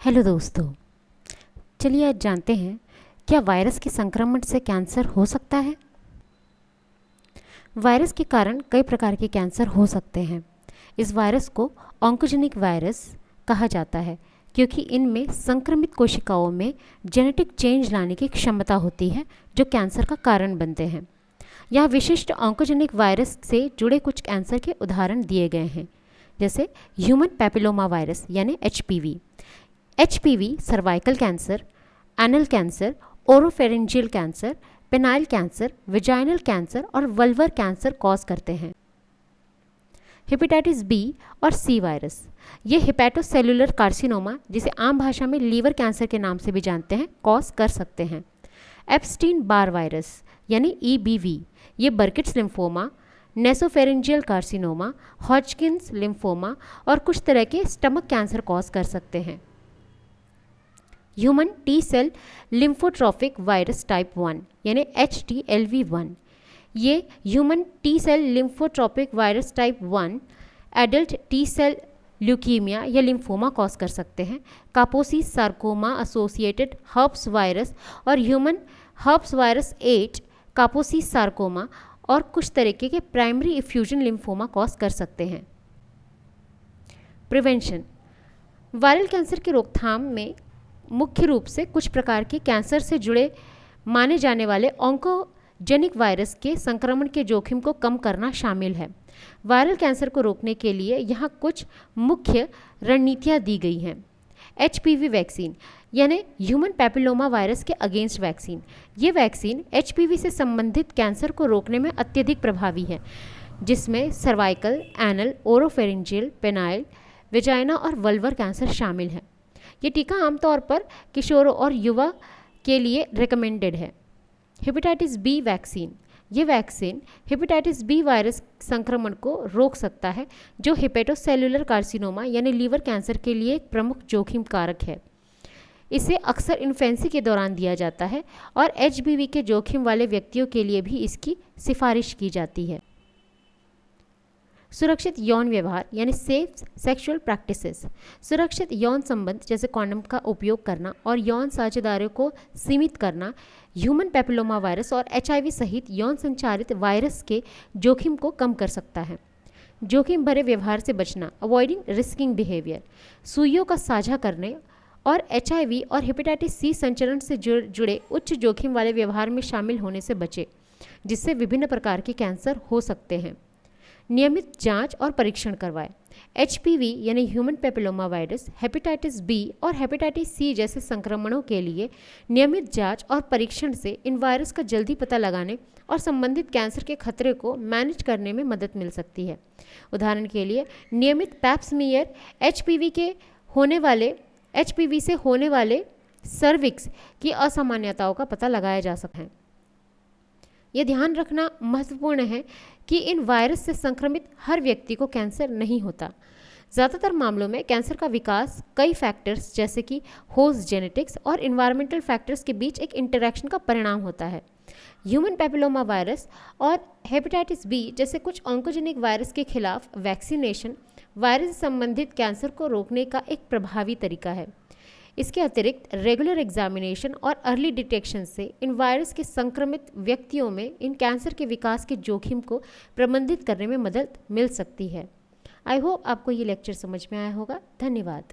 Hello दोस्तों, चलिए आज जानते हैं क्या वायरस के संक्रमण से कैंसर हो सकता है। वायरस के कारण कई प्रकार के कैंसर हो सकते हैं। इस वायरस को ऑन्कोजेनिक वायरस कहा जाता है क्योंकि इनमें संक्रमित कोशिकाओं में जेनेटिक चेंज लाने की क्षमता होती है जो कैंसर का कारण बनते हैं। यहाँ विशिष्ट ऑन्कोजेनिक वायरस से जुड़े कुछ कैंसर के उदाहरण दिए गए हैं, जैसे ह्यूमन पैपिलोमा वायरस यानी HPV। HPV cervical cancer, anal cancer, oropharyngeal cancer, penile cancer, vaginal cancer और वल्वर कैंसर कॉज करते हैं। हेपेटाइटिस बी और सी वायरस, ये हेपेटोसेलुलर कार्सिनोमा, जिसे आम भाषा में लीवर कैंसर के नाम से भी जानते हैं, कॉज कर सकते हैं। एप्स्टीन बार वायरस यानी EBV, ये बर्किट्स लिम्फोमा, नेसोफेरेंजियल कार्सिनोमा, हॉजकिन्स लिम्फोमा और कुछ तरह के स्टमक कैंसर कॉज कर सकते हैं। Human T cell lymphotrophic virus type 1 यानी HTLV1, ये human T cell lymphotropic virus type 1 adult T cell leukaemia या लिम्फोमा कॉज कर सकते हैं। Kaposi sarcoma associated herpes virus और human herpes virus 8 Kaposi sarcoma और कुछ तरीके के प्राइमरी इफ्यूजन लिम्फोमा कॉज कर सकते हैं। प्रिवेंशन, वायरल कैंसर की रोकथाम में मुख्य रूप से कुछ प्रकार के कैंसर से जुड़े माने जाने वाले ऑन्कोजेनिक वायरस के संक्रमण के जोखिम को कम करना शामिल है। वायरल कैंसर को रोकने के लिए यहाँ कुछ मुख्य रणनीतियाँ दी गई हैं। HPV वैक्सीन यानी ह्यूमन पैपिलोमा वायरस के अगेंस्ट वैक्सीन, ये वैक्सीन HPV से संबंधित कैंसर को रोकने में अत्यधिक प्रभावी है, जिसमें cervical, anal, oropharyngeal, penile, vagina और वल्वर कैंसर शामिल है। ये टीका आमतौर पर किशोरों और युवा के लिए रिकमेंडेड है। हेपेटाइटिस बी वैक्सीन, ये वैक्सीन हेपेटाइटिस बी वायरस संक्रमण को रोक सकता है, जो हेपेटोसेलुलर कार्सिनोमा यानी लीवर कैंसर के लिए एक प्रमुख जोखिम कारक है। इसे अक्सर इन्फेंसी के दौरान दिया जाता है और HPV के जोखिम वाले व्यक्तियों के लिए भी इसकी सिफारिश की जाती है। सुरक्षित यौन व्यवहार यानी सेफ सेक्सुअल प्रैक्टिसेस, सुरक्षित यौन संबंध जैसे कॉन्डम का उपयोग करना और यौन साझेदारियों को सीमित करना ह्यूमन पैपिलोमा वायरस और HIV सहित यौन संचारित वायरस के जोखिम को कम कर सकता है। जोखिम भरे व्यवहार से बचना, अवॉइडिंग रिस्किंग बिहेवियर, सुइयों का साझा करने और HIV और हेपेटाइटिस C संचरण से जुड़े उच्च जोखिम वाले व्यवहार में शामिल होने से बचें, जिससे विभिन्न प्रकार के कैंसर हो सकते हैं। नियमित जांच और परीक्षण करवाएं। HPV यानी human papilloma virus, hepatitis B और हेपेटाइटिस C जैसे संक्रमणों के लिए नियमित जांच और परीक्षण से इन वायरस का जल्दी पता लगाने और संबंधित कैंसर के खतरे को मैनेज करने में मदद मिल सकती है। उदाहरण के लिए नियमित पैप स्मीयर HPV से होने वाले सर्विक्स की असामान्यताओं का पता लगाया जा सकता है। यह ध्यान रखना महत्वपूर्ण है कि इन वायरस से संक्रमित हर व्यक्ति को कैंसर नहीं होता। ज़्यादातर मामलों में कैंसर का विकास कई फैक्टर्स जैसे कि होस्ट जेनेटिक्स और इन्वायरमेंटल फैक्टर्स के बीच एक इंटरैक्शन का परिणाम होता है। ह्यूमन पैपिलोमा वायरस और हेपेटाइटिस B जैसे कुछ ऑन्कोजेनिक वायरस के खिलाफ वैक्सीनेशन वायरस से संबंधित कैंसर को रोकने का एक प्रभावी तरीका है। इसके अतिरिक्त रेगुलर एग्जामिनेशन और अर्ली डिटेक्शन से इन वायरस के संक्रमित व्यक्तियों में इन कैंसर के विकास के जोखिम को प्रबंधित करने में मदद मिल सकती है। आई होप आपको ये लेक्चर समझ में आया होगा। धन्यवाद।